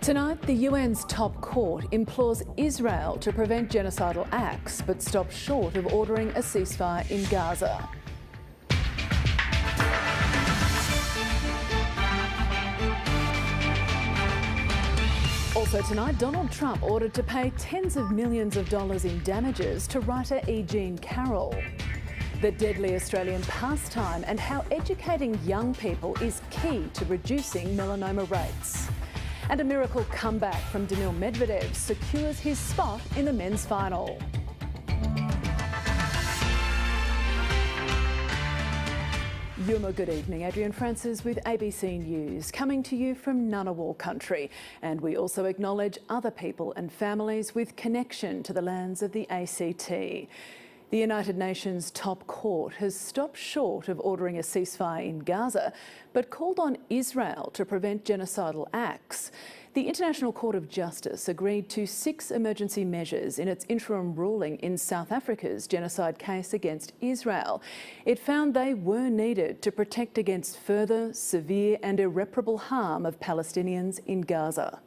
Tonight, the UN's top court implores Israel to prevent genocidal acts, but stops short of ordering a ceasefire in Gaza. Also tonight, Donald Trump ordered to pay tens of millions of dollars in damages to writer E. Jean Carroll. The deadly Australian pastime and how educating young people is key to reducing melanoma rates. And a miracle comeback from Daniil Medvedev secures his spot in the men's final. Yuma, good evening. Adrienne Francis with ABC News, coming to you from Ngunnawal country. And we also acknowledge other people and families with connection to the lands of the ACT. The United Nations top court has stopped short of ordering a ceasefire in Gaza, but called on Israel to prevent genocidal acts. The International Court of Justice agreed to 6 emergency measures in its interim ruling in South Africa's genocide case against Israel. It found they were needed to protect against further severe and irreparable harm of Palestinians in Gaza.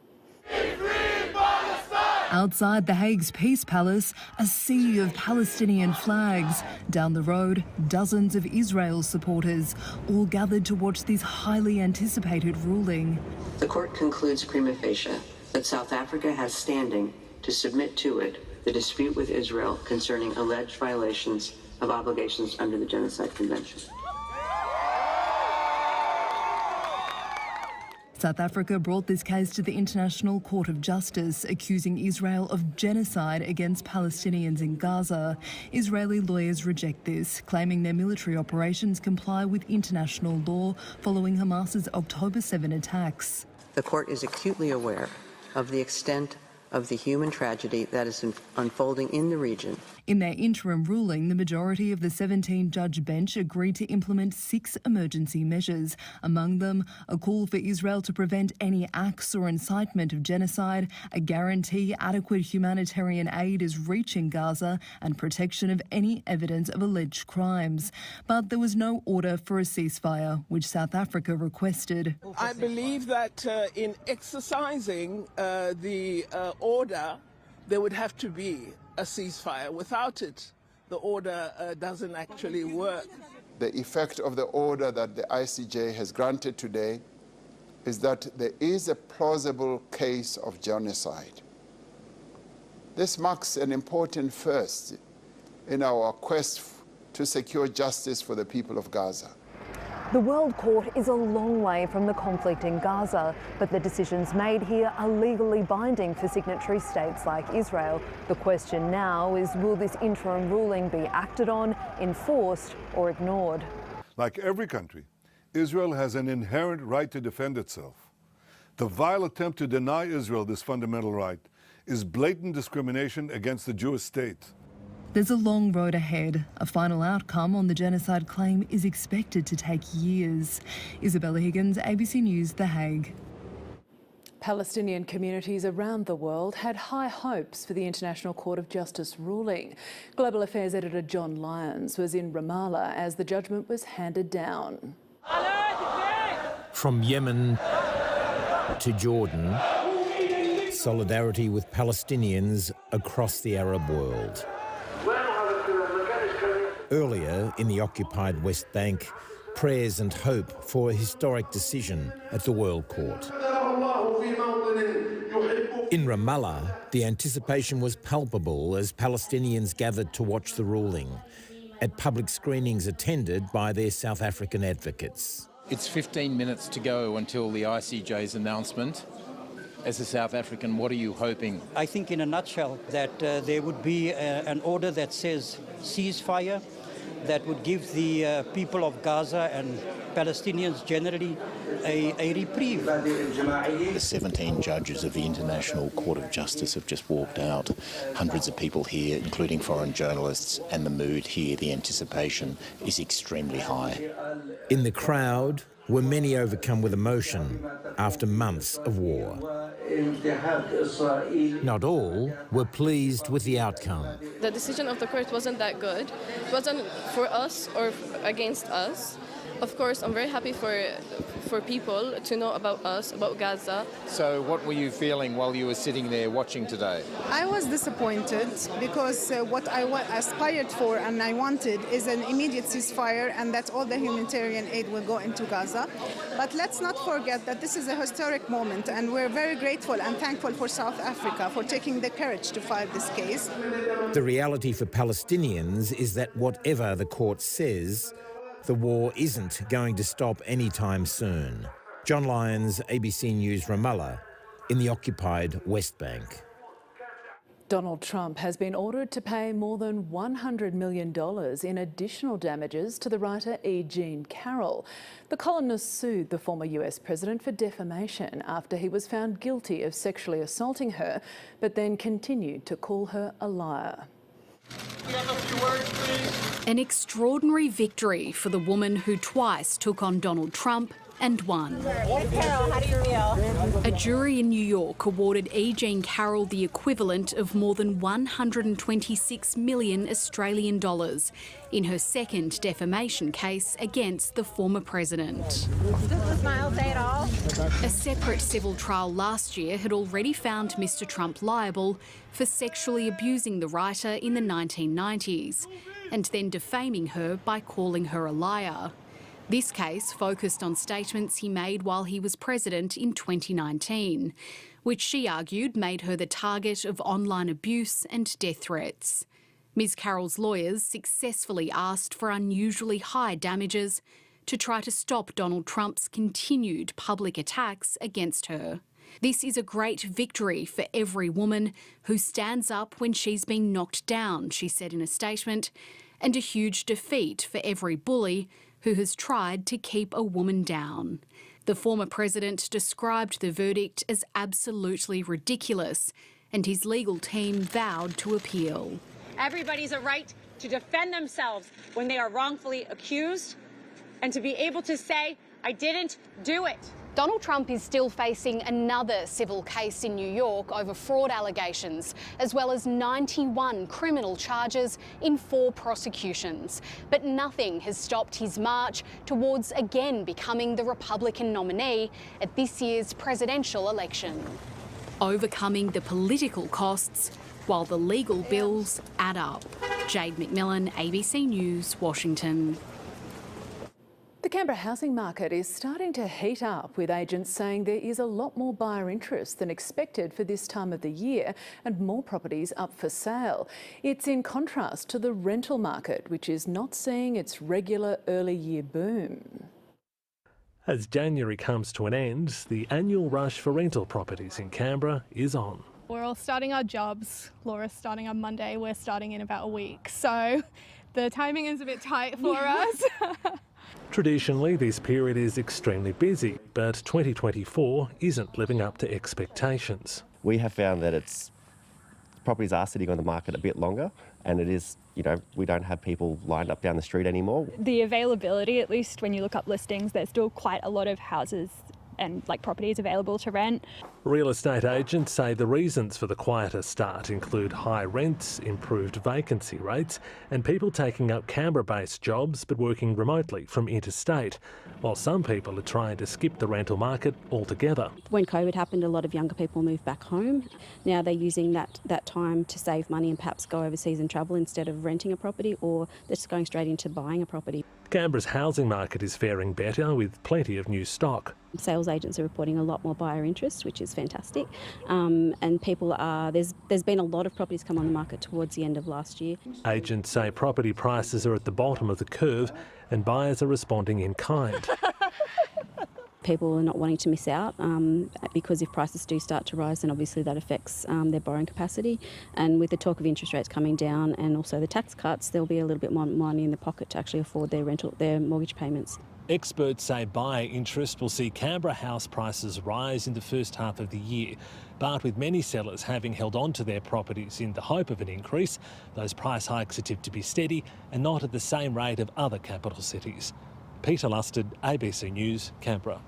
Outside The Hague's Peace Palace, a sea of Palestinian flags. Down the road, dozens of Israel supporters, all gathered to watch this highly anticipated ruling. The court concludes prima facie that South Africa has standing to submit to it the dispute with Israel concerning alleged violations of obligations under the Genocide Convention. South Africa brought this case to the International Court of Justice, accusing Israel of genocide against Palestinians in Gaza. Israeli lawyers reject this, claiming their military operations comply with international law following Hamas's October 7 attacks. The court is acutely aware of the extent of the human tragedy that is unfolding in the region. In their interim ruling, the majority of the 17-judge bench agreed to implement 6 emergency measures. Among them, a call for Israel to prevent any acts or incitement of genocide, a guarantee adequate humanitarian aid is reaching Gaza, and protection of any evidence of alleged crimes. But there was no order for a ceasefire, which South Africa requested. I believe that in exercising the order, there would have to be a ceasefire. Without it, the order doesn't actually work. The effect of the order that the ICJ has granted today is that there is a plausible case of genocide. This marks an important first in our quest to secure justice for the people of Gaza. The World Court is a long way from the conflict in Gaza, but the decisions made here are legally binding for signatory states like Israel. The question now is, will this interim ruling be acted on, enforced or ignored? Like every country, Israel has an inherent right to defend itself. The vile attempt to deny Israel this fundamental right is blatant discrimination against the Jewish state. There's a long road ahead. A final outcome on the genocide claim is expected to take years. Isabella Higgins, ABC News, The Hague. Palestinian communities around the world had high hopes for the International Court of Justice ruling. Global Affairs editor John Lyons was in Ramallah as the judgment was handed down. From Yemen to Jordan, solidarity with Palestinians across the Arab world. Earlier, in the occupied West Bank, prayers and hope for a historic decision at the World Court. In Ramallah, the anticipation was palpable as Palestinians gathered to watch the ruling, at public screenings attended by their South African advocates. It's 15 minutes to go until the ICJ's announcement. As a South African, what are you hoping? I think in a nutshell that there would be an order that says ceasefire, that would give the people of Gaza and Palestinians generally a reprieve. The 17 judges of the International Court of Justice have just walked out. Hundreds of people here, including foreign journalists, and the mood here, the anticipation, is extremely high. In the crowd were many overcome with emotion after months of war. Not all were pleased with the outcome. The decision of the court wasn't that good. It wasn't for us or against us. Of course, I'm very happy for for people to know about us, about Gaza. So what were you feeling while you were sitting there watching today? I was disappointed because what I aspired for and I wanted is an immediate ceasefire and that all the humanitarian aid will go into Gaza. But let's not forget that this is a historic moment and we're very grateful and thankful for South Africa for taking the courage to file this case. The reality for Palestinians is that whatever the court says, the war isn't going to stop anytime soon. John Lyons, ABC News, Ramallah, in the occupied West Bank. Donald Trump has been ordered to pay more than $100 million in additional damages to the writer E. Jean Carroll. The columnist sued the former US president for defamation after he was found guilty of sexually assaulting her, but then continued to call her a liar. An extraordinary victory for the woman who twice took on Donald Trump and won. Carol, how do you feel? A jury in New York awarded E. Jean Carroll the equivalent of more than 126 million Australian dollars in her second defamation case against the former president. Does the smile say it all? A separate civil trial last year had already found Mr. Trump liable for sexually abusing the writer in the 1990s and then defaming her by calling her a liar. This case focused on statements he made while he was president in 2019, which she argued made her the target of online abuse and death threats. Ms. Carroll's lawyers successfully asked for unusually high damages to try to stop Donald Trump's continued public attacks against her. This is a great victory for every woman who stands up when she's been knocked down, she said in a statement, and a huge defeat for every bully who has tried to keep a woman down. The former president described the verdict as absolutely ridiculous, and his legal team vowed to appeal. Everybody's a right to defend themselves when they are wrongfully accused and to be able to say, I didn't do it. Donald Trump is still facing another civil case in New York over fraud allegations, as well as 91 criminal charges in 4 prosecutions. But nothing has stopped his march towards again becoming the Republican nominee at this year's presidential election. Overcoming the political costs while the legal bills add up. Jade McMillan, ABC News, Washington. The Canberra housing market is starting to heat up, with agents saying there is a lot more buyer interest than expected for this time of the year and more properties up for sale. It's in contrast to the rental market, which is not seeing its regular early year boom. As January comes to an end, the annual rush for rental properties in Canberra is on. We're all starting our jobs. Laura's starting on Monday. We're starting in about a week. So the timing is a bit tight for us. Traditionally, this period is extremely busy, but 2024 isn't living up to expectations. We have found that properties are sitting on the market a bit longer, and it is, we don't have people lined up down the street anymore. The availability, at least when you look up listings, there's still quite a lot of houses and properties available to rent. Real estate agents say the reasons for the quieter start include high rents, improved vacancy rates, and people taking up Canberra-based jobs but working remotely from interstate, while some people are trying to skip the rental market altogether. When COVID happened, a lot of younger people moved back home. Now they're using that time to save money and perhaps go overseas and travel instead of renting a property, or they're just going straight into buying a property. Canberra's housing market is faring better with plenty of new stock. Sales agents are reporting a lot more buyer interest, which is fantastic. And people there's been a lot of properties come on the market towards the end of last year. Agents say property prices are at the bottom of the curve and buyers are responding in kind. People are not wanting to miss out because if prices do start to rise, then obviously that affects their borrowing capacity. And with the talk of interest rates coming down and also the tax cuts, there'll be a little bit more money in the pocket to actually afford their mortgage payments. Experts say buyer interest will see Canberra house prices rise in the first half of the year. But with many sellers having held on to their properties in the hope of an increase, those price hikes are tipped to be steady and not at the same rate of other capital cities. Peter Lusted, ABC News, Canberra.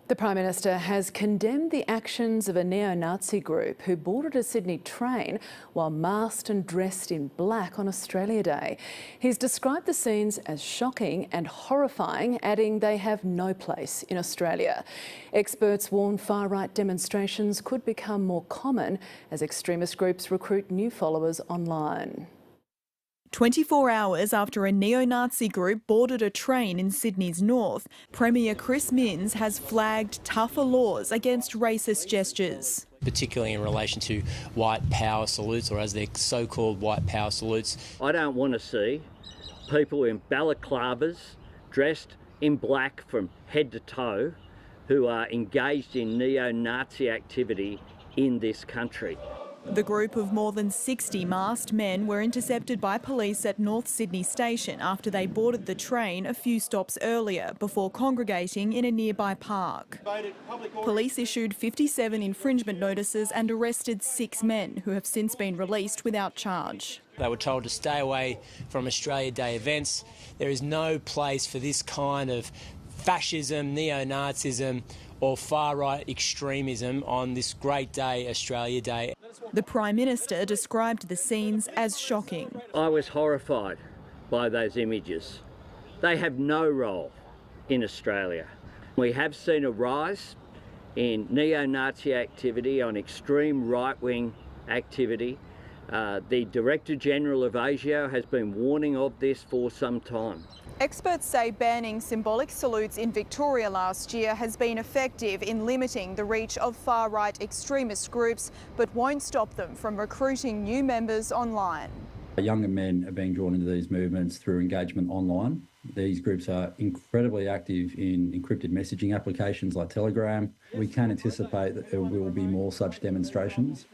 The Prime Minister has condemned the actions of a neo-Nazi group who boarded a Sydney train while masked and dressed in black on Australia Day. He's described the scenes as shocking and horrifying, adding they have no place in Australia. Experts warn far-right demonstrations could become more common as extremist groups recruit new followers online. 24 hours after a neo-Nazi group boarded a train in Sydney's north, Premier Chris Minns has flagged tougher laws against racist gestures. Particularly in relation to white power salutes, or as they're so-called white power salutes. I don't want to see people in balaclavas, dressed in black from head to toe, who are engaged in neo-Nazi activity in this country. The group of more than 60 masked men were intercepted by police at North Sydney Station after they boarded the train a few stops earlier before congregating in a nearby park. Police issued 57 infringement notices and arrested 6 men who have since been released without charge. They were told to stay away from Australia Day events. There is no place for this kind of fascism, neo-Nazism or far-right extremism on this great day, Australia Day. The Prime Minister described the scenes as shocking. I was horrified by those images. They have no role in Australia. We have seen a rise in neo-Nazi activity, on extreme right-wing activity. The Director-General of ASIO has been warning of this for some time. Experts say banning symbolic salutes in Victoria last year has been effective in limiting the reach of far-right extremist groups, but won't stop them from recruiting new members online. Younger men are being drawn into these movements through engagement online. These groups are incredibly active in encrypted messaging applications like Telegram. We can anticipate that there will be more such demonstrations.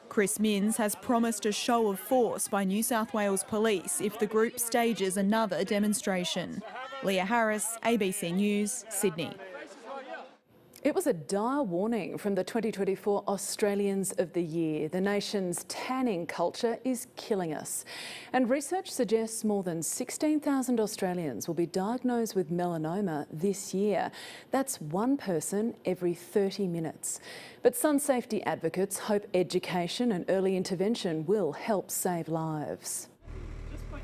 Chris Minns has promised a show of force by New South Wales Police if the group stages another demonstration. Leah Harris, ABC News, Sydney. It was a dire warning from the 2024 Australians of the Year. The nation's tanning culture is killing us. And research suggests more than 16,000 Australians will be diagnosed with melanoma this year. That's one person every 30 minutes. But sun safety advocates hope education and early intervention will help save lives.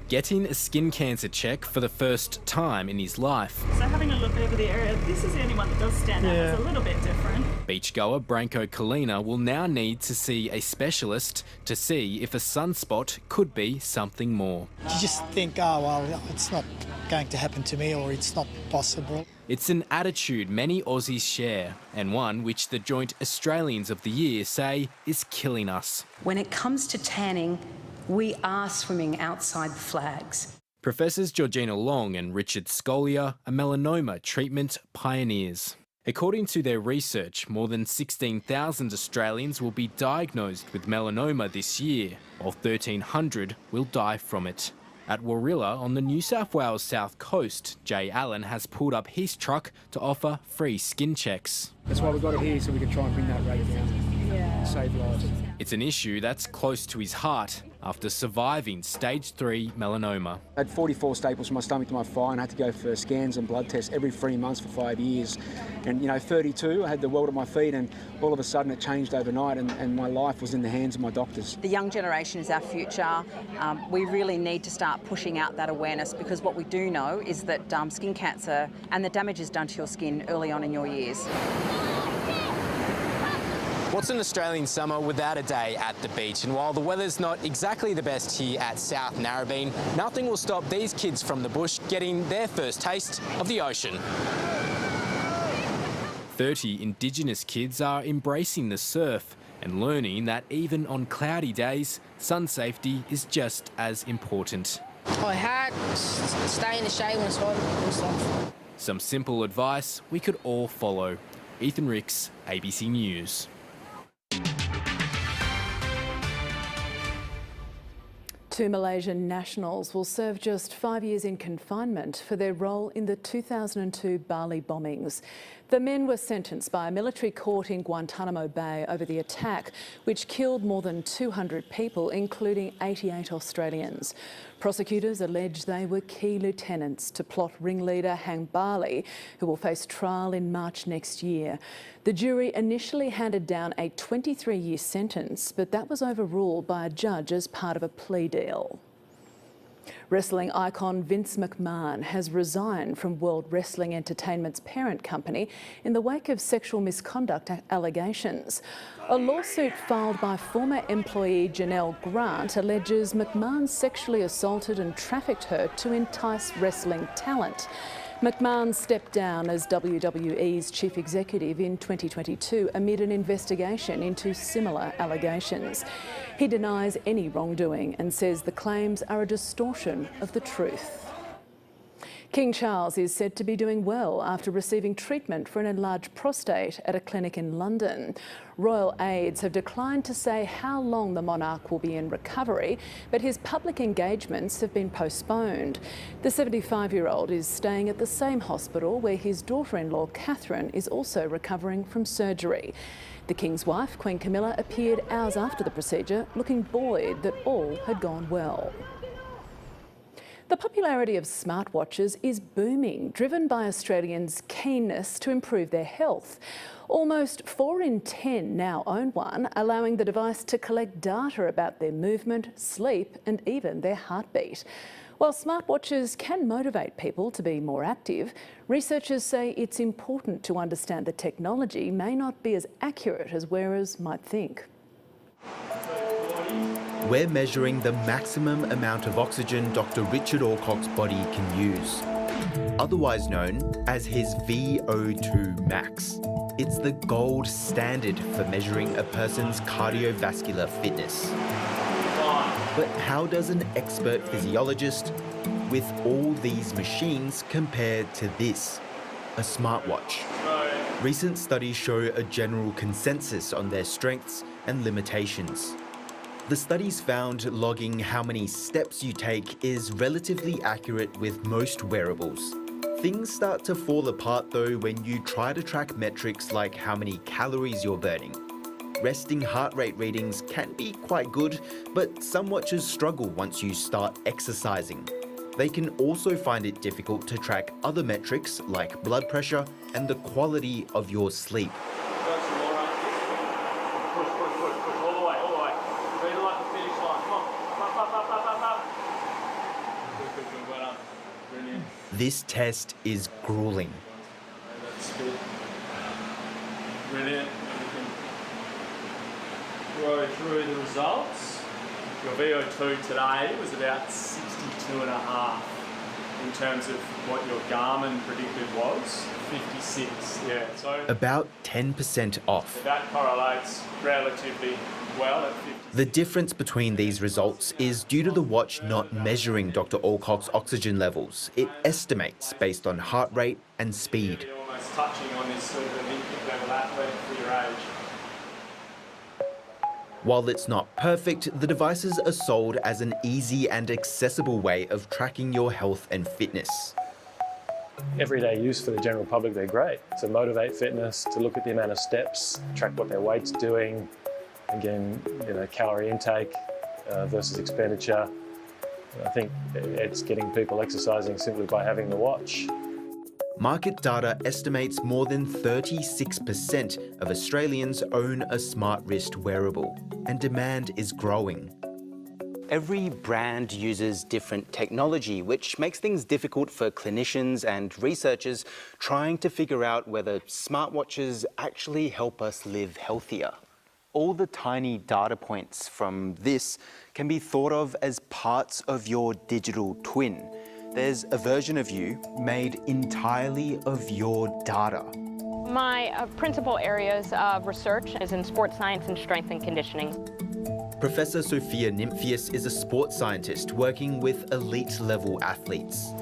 Getting a skin cancer check for the first time in his life. So having a look over the area, this is the only one that does stand out. It's a little bit different. Beachgoer Branko Kalina will now need to see a specialist to see if a sunspot could be something more. You just think, oh, well, it's not going to happen to me, or it's not possible. It's an attitude many Aussies share, and one which the joint Australians of the Year say is killing us. When it comes to tanning, we are swimming outside the flags. Professors Georgina Long and Richard Scolyer are melanoma treatment pioneers. According to their research, more than 16,000 Australians will be diagnosed with melanoma this year, while 1,300 will die from it. At Warilla on the New South Wales south coast, Jay Allen has pulled up his truck to offer free skin checks. That's why we got it here, so we can try and bring that rate down, save lives. It's an issue that's close to his heart after surviving stage 3 melanoma. I had 44 staples from my stomach to my thigh and I had to go for scans and blood tests every 3 months for 5 years. And, 32, I had the world at my feet, and all of a sudden it changed overnight, and my life was in the hands of my doctors. The young generation is our future. We really need to start pushing out that awareness, because what we do know is that skin cancer and the damage is done to your skin early on in your years. What's an Australian summer without a day at the beach? And while the weather's not exactly the best here at South Narrabeen, nothing will stop these kids from the bush getting their first taste of the ocean. 30 Indigenous kids are embracing the surf and learning that even on cloudy days, sun safety is just as important. My hat, stay in the shade when it's hot and stuff. Some simple advice we could all follow. Ethan Ricks, ABC News. Two Malaysian nationals will serve just 5 years in confinement for their role in the 2002 Bali bombings. The men were sentenced by a military court in Guantanamo Bay over the attack, which killed more than 200 people, including 88 Australians. Prosecutors allege they were key lieutenants to plot ringleader Hang Bali, who will face trial in March next year. The jury initially handed down a 23-year sentence, but that was overruled by a judge as part of a plea deal. Wrestling icon Vince McMahon has resigned from World Wrestling Entertainment's parent company in the wake of sexual misconduct allegations. A lawsuit filed by former employee Janelle Grant alleges McMahon sexually assaulted and trafficked her to entice wrestling talent. McMahon stepped down as WWE's chief executive in 2022 amid an investigation into similar allegations. He denies any wrongdoing and says the claims are a distortion of the truth. King Charles is said to be doing well after receiving treatment for an enlarged prostate at a clinic in London. Royal aides have declined to say how long the monarch will be in recovery, but his public engagements have been postponed. The 75-year-old is staying at the same hospital where his daughter-in-law Catherine is also recovering from surgery. The King's wife, Queen Camilla, appeared hours after the procedure, looking buoyed that all had gone well. The popularity of smartwatches is booming, driven by Australians' keenness to improve their health. Almost 4 in 10 now own one, allowing the device to collect data about their movement, sleep and even their heartbeat. While smartwatches can motivate people to be more active, researchers say it's important to understand the technology may not be as accurate as wearers might think. We're measuring the maximum amount of oxygen Dr. Richard Alcock's body can use, otherwise known as his VO2 max. It's the gold standard for measuring a person's cardiovascular fitness. But how does an expert physiologist with all these machines compare to this, a smartwatch? Recent studies show a general consensus on their strengths and limitations. The studies found logging how many steps you take is relatively accurate with most wearables. Things start to fall apart though when you try to track metrics like how many calories you're burning. Resting heart rate readings can be quite good, but some watches struggle once you start exercising. They can also find it difficult to track other metrics like blood pressure and the quality of your sleep. This test is grueling. Brilliant. You can go through the results. Your VO2 today was about 62.5 in terms of what your Garmin predicted was, 56. Yeah, so about 10% off. That correlates relatively well at 50. The difference between these results is due to the watch not measuring Dr. Alcock's oxygen levels. It estimates based on heart rate and speed. You're almost touching on this sort of Olympic level athlete for your age. While it's not perfect, the devices are sold as an easy and accessible way of tracking your health and fitness. Everyday use for the general public, they're great. To motivate fitness, to look at the amount of steps, track what their weight's doing, again, calorie intake versus expenditure. I think it's getting people exercising simply by having the watch. Market data estimates more than 36% of Australians own a smart wrist wearable, and demand is growing. Every brand uses different technology, which makes things difficult for clinicians and researchers trying to figure out whether smartwatches actually help us live healthier. All the tiny data points from this can be thought of as parts of your digital twin. There's a version of you made entirely of your data. My principal areas of research is in sports science and strength and conditioning. Professor Sophia Nymphius is a sports scientist working with elite-level athletes.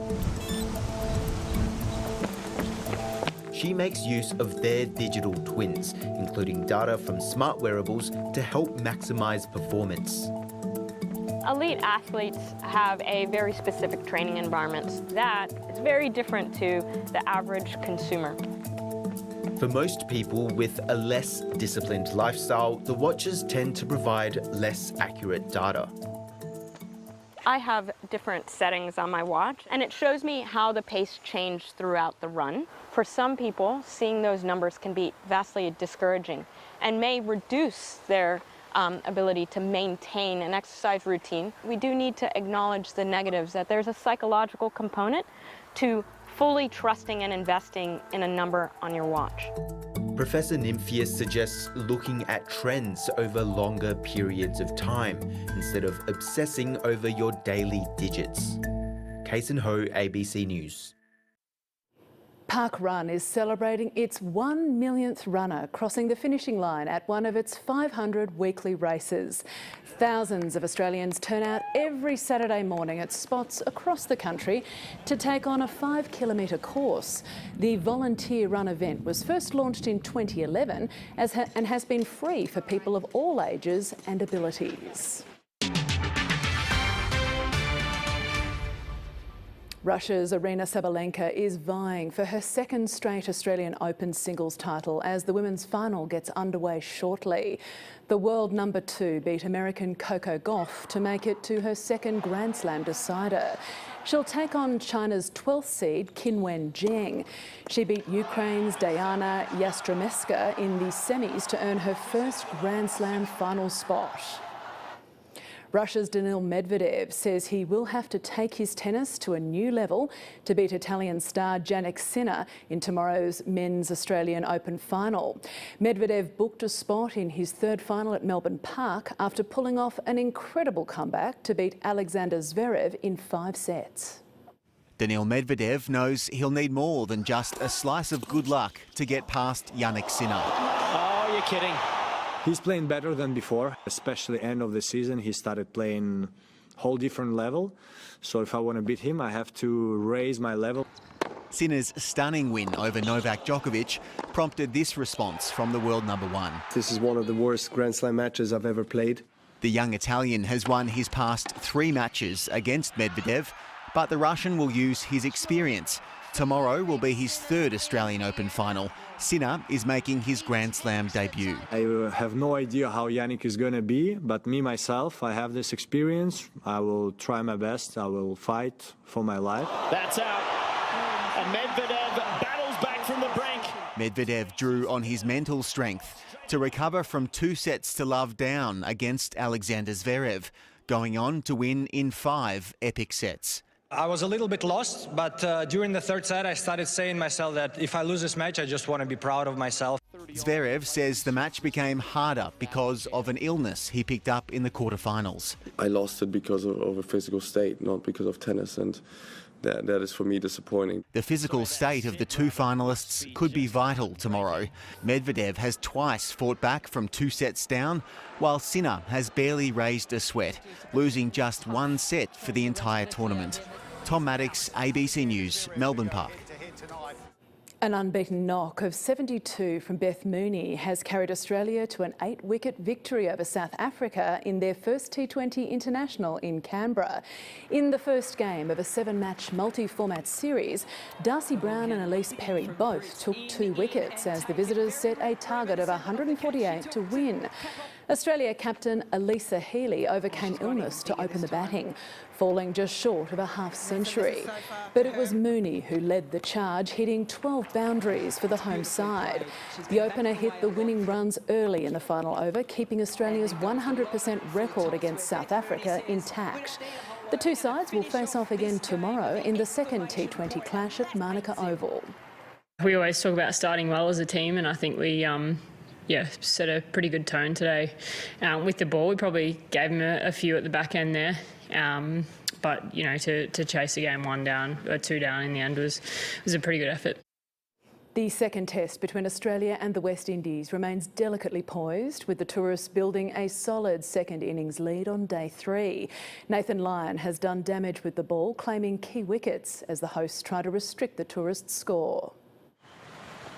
She makes use of their digital twins, including data from smart wearables to help maximise performance. Elite athletes have a very specific training environment that is very different to the average consumer. For most people with a less disciplined lifestyle, the watches tend to provide less accurate data. I have different settings on my watch, and it shows me how the pace changed throughout the run. For some people, seeing those numbers can be vastly discouraging and may reduce their ability to maintain an exercise routine. We do need to acknowledge the negatives, that there's a psychological component to fully trusting and investing in a number on your watch. Professor Nymphius suggests looking at trends over longer periods of time instead of obsessing over your daily digits. Kason Ho, ABC News. Park Run is celebrating its 1 millionth runner crossing the finishing line at one of its 500 weekly races. Thousands of Australians turn out every Saturday morning at spots across the country to take on a 5-kilometre course. The volunteer run event was first launched in 2011 and has been free for people of all ages and abilities. Russia's Aryna Sabalenka is vying for her second straight Australian Open singles title as the women's final gets underway shortly. The world number 2 beat American Coco Gauff to make it to her second Grand Slam decider. She'll take on China's 12th seed Qinwen Zheng. She beat Ukraine's Diana Yastremska in the semis to earn her first Grand Slam final spot. Russia's Daniil Medvedev says he will have to take his tennis to a new level to beat Italian star Jannik Sinner in tomorrow's men's Australian Open final. Medvedev booked a spot in his third final at Melbourne Park after pulling off an incredible comeback to beat Alexander Zverev in 5 sets. Daniil Medvedev knows he'll need more than just a slice of good luck to get past Jannik Sinner. Oh, you're kidding. He's playing better than before, especially end of the season. He started playing whole different level. So if I want to beat him, I have to raise my level. Sinner's stunning win over Novak Djokovic prompted this response from the world number 1. This is one of the worst Grand Slam matches I've ever played. The young Italian has won his past 3 matches against Medvedev, but the Russian will use his experience. Tomorrow will be his 3rd Australian Open final. Sinner is making his Grand Slam debut. I have no idea how Jannik is going to be, but me, myself, I have this experience. I will try my best. I will fight for my life. That's out. And Medvedev battles back from the brink. Medvedev drew on his mental strength to recover from 2 sets to love down against Alexander Zverev, going on to win in 5 epic sets. I was a little bit lost, but during the 3rd set, I started saying myself that if I lose this match, I just want to be proud of myself. Zverev says the match became harder because of an illness he picked up in the quarterfinals. I lost it because of a physical state, not because of tennis, and that is for me disappointing. The physical state of the 2 finalists could be vital tomorrow. Medvedev has twice fought back from 2 sets down, while Sinner has barely raised a sweat, losing just 1 set for the entire tournament. Tom Maddox, ABC News, Melbourne Park. An unbeaten knock of 72 from Beth Mooney has carried Australia to an 8-wicket victory over South Africa in their first T20 international in Canberra. In the first game of a 7-match multi-format series, Darcy Brown and Elise Perry both took 2 wickets as the visitors set a target of 148 to win. Australia captain Elisa Healy overcame illness to open the batting, falling just short of a half-century. But it was Mooney who led the charge, hitting 12 boundaries for the home side. The opener hit the winning runs early in the final over, keeping Australia's 100% record against South Africa intact. The 2 sides will face off again tomorrow in the second T20 clash at Manuka Oval. We always talk about starting well as a team, and I think we set a pretty good tone today. With the ball, we probably gave them a few at the back end there. But, you know, to chase a game 1 down or 2 down in the end was a pretty good effort. The second test between Australia and the West Indies remains delicately poised, with the tourists building a solid second innings lead on day 3. Nathan Lyon has done damage with the ball, claiming key wickets as the hosts try to restrict the tourists' score.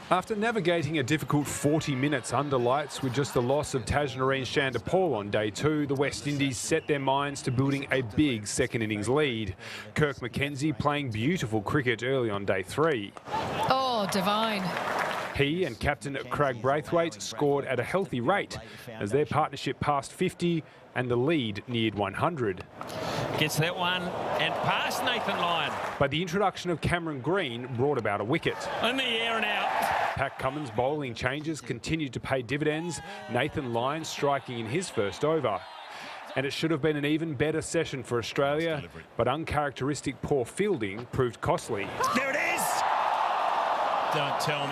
After navigating a difficult 40 minutes under lights with just the loss of Tajnarine Chanderpaul on day 2, the West Indies set their minds to building a big second innings lead. Kirk McKenzie playing beautiful cricket early on day 3. Oh, divine. He and captain Craig Braithwaite scored at a healthy rate as their partnership passed 50 and the lead neared 100. Gets that one and past Nathan Lyon. But the introduction of Cameron Green brought about a wicket. In the air and out. Pat Cummins' bowling changes continued to pay dividends, Nathan Lyon striking in his first over. And it should have been an even better session for Australia, but uncharacteristic poor fielding proved costly. There it is! Don't tell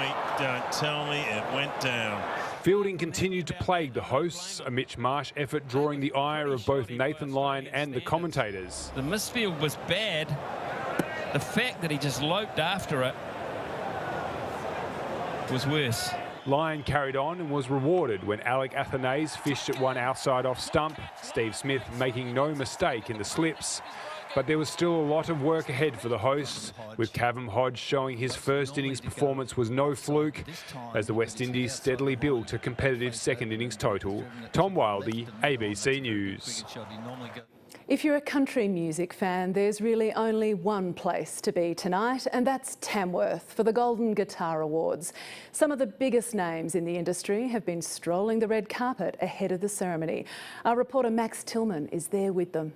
me it went down. Fielding continued to plague the hosts, a Mitch Marsh effort drawing the ire of both Nathan Lyon and the commentators. The misfield was bad. The fact that he just loped after it was worse. Lyon carried on and was rewarded when Alec Athanase fished at one outside off stump, Steve Smith making no mistake in the slips. But there was still a lot of work ahead for the hosts, with Cavum Hodge showing his first innings performance was no fluke, as the West Indies steadily built a competitive second innings total. Tom Wildey, ABC News. If you're a country music fan, there's really only one place to be tonight, and that's Tamworth for the Golden Guitar Awards. Some of the biggest names in the industry have been strolling the red carpet ahead of the ceremony. Our reporter Max Tillman is there with them.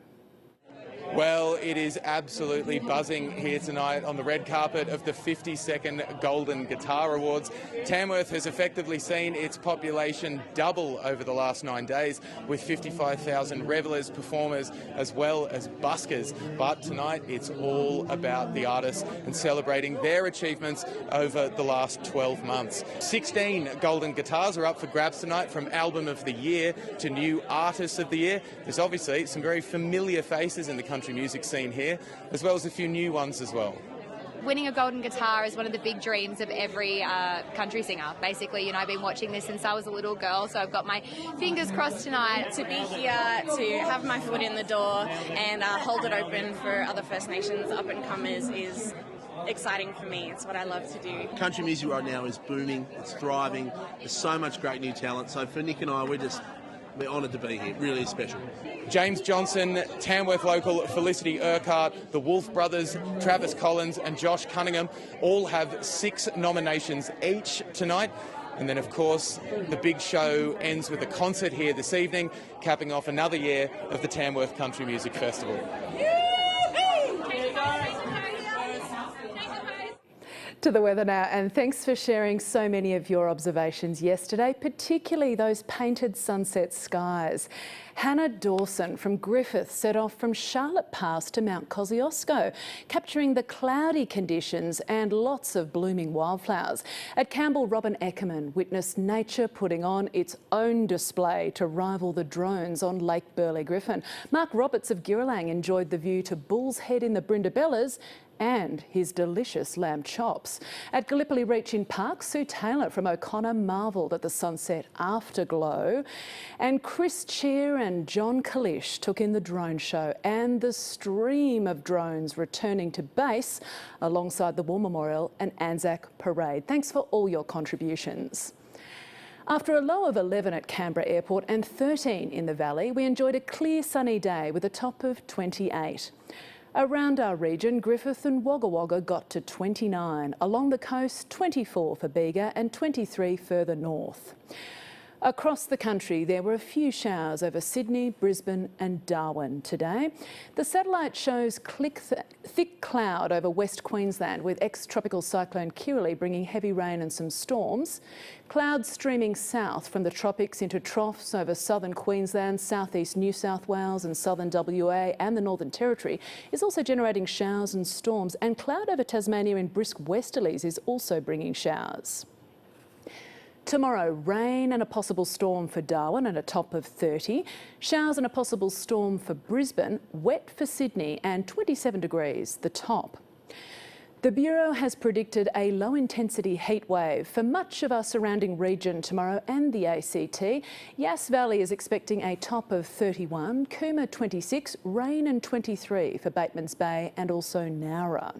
Well, it is absolutely buzzing here tonight on the red carpet of the 52nd Golden Guitar Awards. Tamworth has effectively seen its population double over the last 9 days, with 55,000 revellers, performers, as well as buskers. But tonight, it's all about the artists and celebrating their achievements over the last 12 months. 16 Golden Guitars are up for grabs tonight, from Album of the Year to New Artist of the Year. There's obviously some very familiar faces in the country music scene here, as well as a few new ones as well. Winning a Golden Guitar is one of the big dreams of every country singer. Basically, you know, I've been watching this since I was a little girl, so I've got my fingers crossed tonight. To be here, to have my foot in the door and hold it open for other First Nations up-and-comers is exciting for me. It's what I love to do. Country music right now is booming, it's thriving, there's so much great new talent, so for Nick and I, we're honoured to be here. Really special. James Johnson, Tamworth local Felicity Urquhart, the Wolf Brothers, Travis Collins and Josh Cunningham all have 6 nominations each tonight. And then, of course, the big show ends with a concert here this evening, capping off another year of the Tamworth Country Music Festival. To the weather now, and thanks for sharing so many of your observations yesterday, particularly those painted sunset skies. Hannah Dawson from Griffith set off from Charlotte Pass to Mount Kosciuszko, capturing the cloudy conditions and lots of blooming wildflowers. At Campbell, Robin Eckerman witnessed nature putting on its own display to rival the drones on Lake Burley Griffin. Mark Roberts of Girralang enjoyed the view to Bull's Head in the Brindabellas and his delicious lamb chops. At Gallipoli Reach in Park, Sue Taylor from O'Connor marvelled at the sunset afterglow, and Chris Cheer and John Kalish took in the drone show and the stream of drones returning to base alongside the War Memorial and Anzac Parade. Thanks for all your contributions. After a low of 11 at Canberra Airport and 13 in the Valley, we enjoyed a clear sunny day with a top of 28. Around our region, Griffith and Wagga Wagga got to 29. Along the coast, 24 for Bega and 23 further north. Across the country, there were a few showers over Sydney, Brisbane and Darwin today. The satellite shows thick cloud over West Queensland, with ex-tropical cyclone Kirrily bringing heavy rain and some storms. Clouds streaming south from the tropics into troughs over southern Queensland, southeast New South Wales and southern WA and the Northern Territory is also generating showers and storms, and cloud over Tasmania in brisk westerlies is also bringing showers. Tomorrow, rain and a possible storm for Darwin and a top of 30. Showers and a possible storm for Brisbane, wet for Sydney and 27 degrees, the top. The Bureau has predicted a low-intensity heat wave for much of our surrounding region tomorrow and the ACT. Yass Valley is expecting a top of 31, Cooma 26, rain and 23 for Batemans Bay and also Nowra.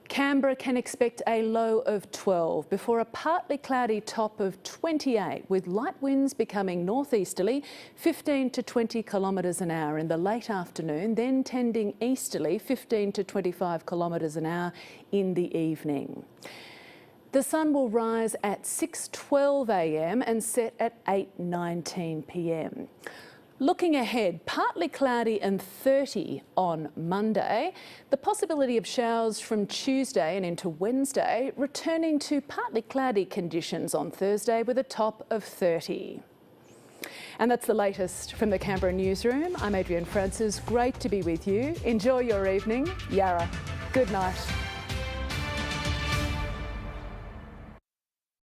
Canberra can expect a low of 12 before a partly cloudy top of 28, with light winds becoming northeasterly 15 to 20 kilometres an hour in the late afternoon, then tending easterly 15 to 25 kilometres an hour in the evening. The sun will rise at 6:12 a.m. and set at 8:19 p.m. Looking ahead, partly cloudy and 30 on Monday. The possibility of showers from Tuesday and into Wednesday, returning to partly cloudy conditions on Thursday with a top of 30. And that's the latest from the Canberra newsroom. I'm Adrienne Francis. Great to be with you. Enjoy your evening. Yarra. Good night.